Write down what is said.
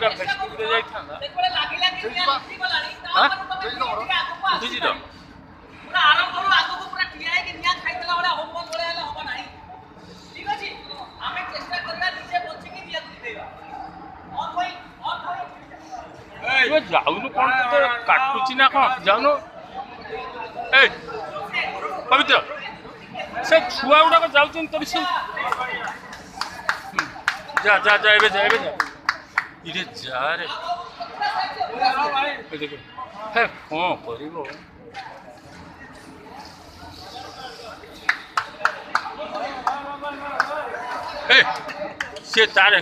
ଏଇଟା ଫେସବୁକରେ ଯାଇଥାନ୍ତା ବୁଝିଛି ତ ଯାଉନୁ କଣ କାଟୁଛି ନା କଣ ଯାଉନୁ ଏ ପବିତ୍ର ସେ ଛୁଆ ଗୁଡାକ ଯାଉଛନ୍ତି ତୋର ସେ जा जा जा एबे जा इरे जा रे देखो हे कौन करिवो ए से तारे